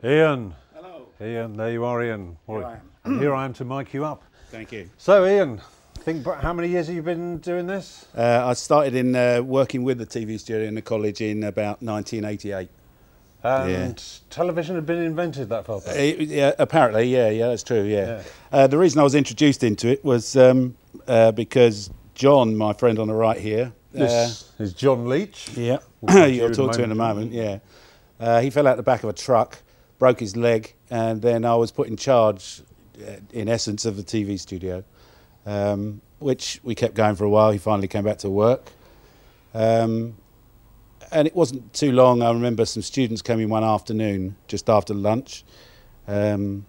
Ian. Hello. Ian, there you are, Ian. Here Well, I am. here I am to mic you up. Thank you. So, Ian, how many years have you been doing this? I started in working with the TV studio in the college in about 1988. And television had been invented that far back? Yeah, apparently, yeah, that's true, yeah. The reason I was introduced into it was because John, my friend on the right here... This is John Leach. Yeah, We'll you'll talk to in a moment, yeah. He fell out the back of a truck, broke his leg, and then I was put in charge, in essence, of the TV studio, which we kept going for a while. He finally came back to work. And it wasn't too long. I remember some students came in one afternoon, just after lunch, and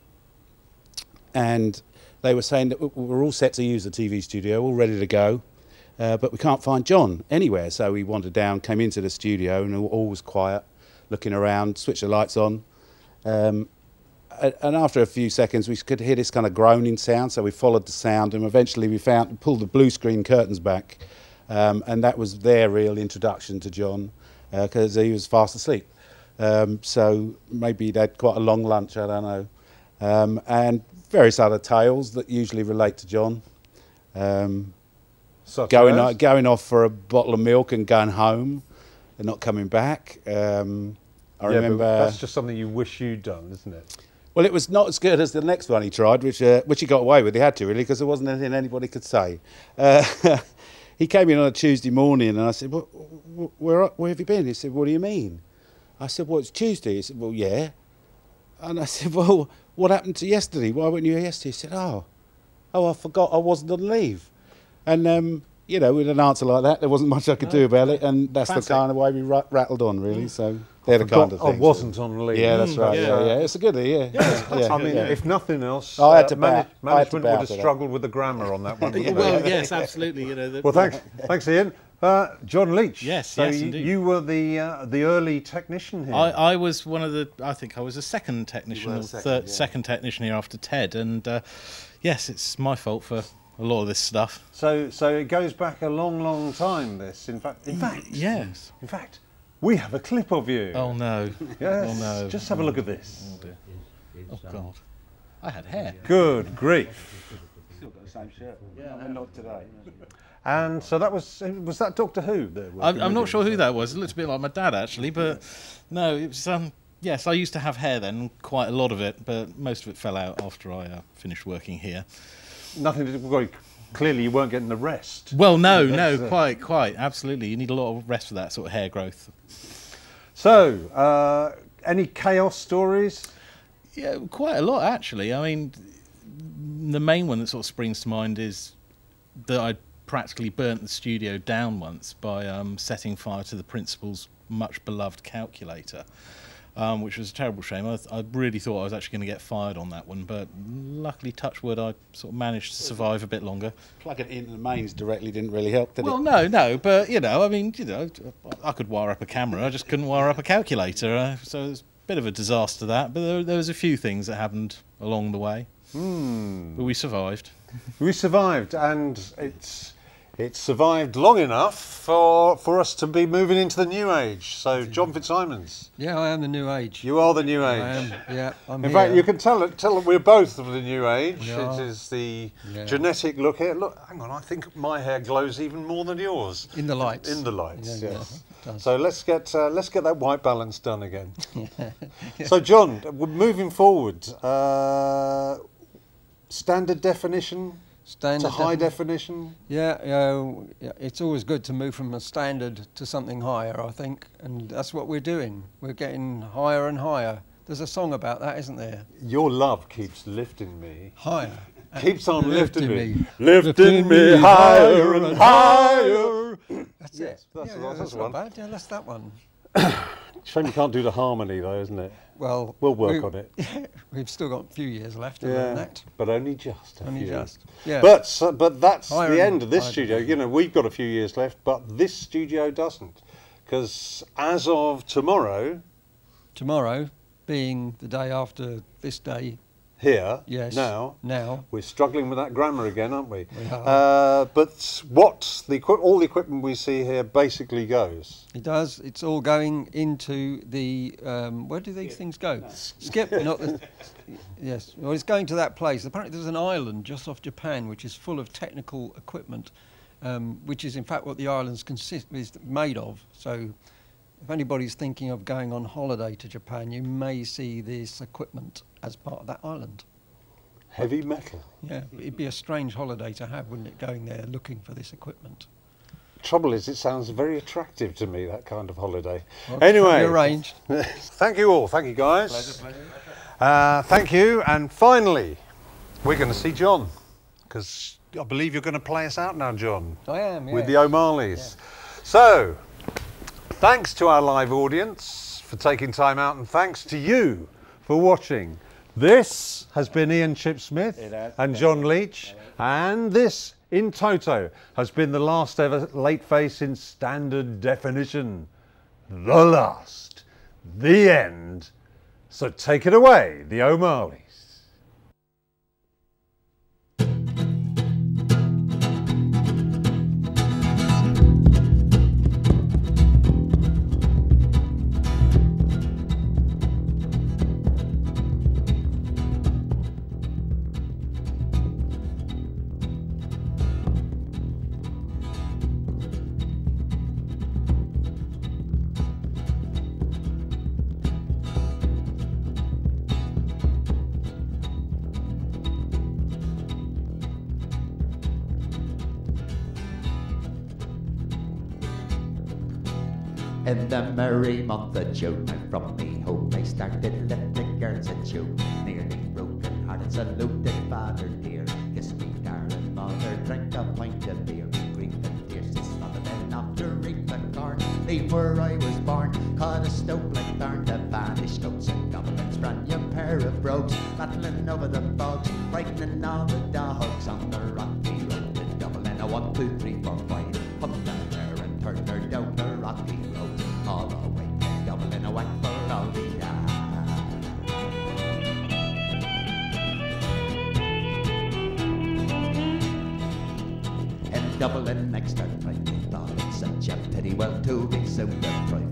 they were saying that we're all set to use the TV studio, all ready to go, but we can't find John anywhere. So we wandered down, came into the studio, and all was quiet, looking around, switched the lights on. And after a few seconds, we could hear this kind of groaning sound, so we followed the sound, and eventually we pulled the blue screen curtains back, and that was their real introduction to John, because he was fast asleep. So maybe they'd had quite a long lunch, I don't know. And various other tales that usually relate to John. Going off for a bottle of milk and going home and not coming back. I remember that's just something you wish you'd done, isn't it? Well, it was not as good as the next one he tried, which he got away with. He had to, really, because there wasn't anything anybody could say. He came in on a Tuesday morning, and I said, where have you been? He said, what do you mean? I said, well, it's Tuesday. He said, well, yeah. And I said, well, what happened to yesterday? Why weren't you here yesterday? He said, oh, I forgot I wasn't on leave. And, you know, with an answer like that, there wasn't much I could do about it, and that's the kind of way we rattled on, really. So they're the kind of things. I wasn't on leave. Yeah, that's right. Yeah. It's a good idea. I mean, if nothing else, I had to management would have struggled with the grammar on that one. Well, yes, absolutely. You know. Well, thanks, Ian. John Leach. Yes, so yes, indeed. You were the early technician here. I was one of the. I think I was a second technician, or second technician here after Ted, and yes, it's my fault for a lot of this stuff. So it goes back a long, long time. This, in fact, yes. In fact, we have a clip of you. Oh no! Yes. Oh no! Just have a look at this. Oh dear! Oh God! I had hair. Good grief! Still got the same shirt. Yeah, not today. And so that was that Doctor Who? I'm not sure who that was. It looked a bit like my dad actually, but no, it was. Yes, I used to have hair then, quite a lot of it, but most of it fell out after I finished working here. Nothing to do. Clearly, you weren't getting the rest. Well, no, quite, absolutely. You need a lot of rest for that sort of hair growth. So, any chaos stories? Yeah, quite a lot actually. I mean, the main one that sort of springs to mind is that I practically burnt the studio down once by setting fire to the principal's much beloved calculator. Which was a terrible shame. I really thought I was actually going to get fired on that one, but luckily, touch wood, I sort of managed to survive a bit longer. Plugging it into the mains directly didn't really help, did it? Well, no, but you know, I mean, you know, I could wire up a camera, I just couldn't wire up a calculator, so it was a bit of a disaster that. But there was a few things that happened along the way. But we survived. We survived, and it's survived long enough for us to be moving into the new age. So, John Fitzsimons. Yeah, I am the new age. You are the new age. I am, yeah. In fact, you can tell that we're both of the new age. Yeah. It is the genetic look here. Look, hang on, I think my hair glows even more than yours. In the lights. In the lights, yeah, yes. Yeah, it does. So let's get that white balance done again. So, John, moving forward, standard definition. To high definition? Yeah, it's always good to move from a standard to something higher, I think, and that's what we're doing. We're getting higher and higher. There's a song about that, isn't there? Your love keeps lifting me. Higher. Keeps on lifting me. Lifting me higher and higher. That's it. That's not bad. Yeah, that's that one. Shame you can't do the harmony though, isn't it? Well, we'll work on it. We've still got a few years left to learn that. But only just. Only just. Yeah. But that's the end of this studio. You know, we've got a few years left, but this studio doesn't, because as of tomorrow being the day after this day, here. Yes. Now. Now. We're struggling with that grammar again, aren't we? We are. But all the equipment we see here basically goes. It does. It's all going into the. Where do these things go? Skip, not the. Yes. Well, it's going to that place. Apparently, there's an island just off Japan which is full of technical equipment, which is in fact what the islands is made of. So, if anybody's thinking of going on holiday to Japan, you may see this equipment as part of that island. Heavy metal. Yeah, it'd be a strange holiday to have, wouldn't it, going there looking for this equipment. Trouble is, it sounds very attractive to me, that kind of holiday. Well, anyway, arranged. Thank you all. Thank you, guys. Pleasure. Thank you. And finally, we're going to see John, because I believe you're going to play us out now, John. I am, yeah. With the O'Marleys. Yeah. So, thanks to our live audience for taking time out, and thanks to you for watching. This has been Ian Chip-Smith and John Leach, and this, in toto, has been the last ever Lateface in standard definition. The last. The end. So take it away, the O'Marleys. In the merry month of June, and from me home I started, left the girls at June. Nearly broken hearted, saluted father dear. Kiss me darling mother, drink a pint of beer. Grief and tears to smother, then off to reap the corn. Leave where I was born, caught a stoke like thorn to vanish notes and goblins. Brand new pair of brogues, battling over the bogs, frightening all the dogs on the rocky road to Dublin. A 1, 2, 3, 4, 5, up down there and turn her down the rocky road. All the way to Dublin, a whack for all the In Dublin next our Friday thought it's such a pity, well to be so deprived.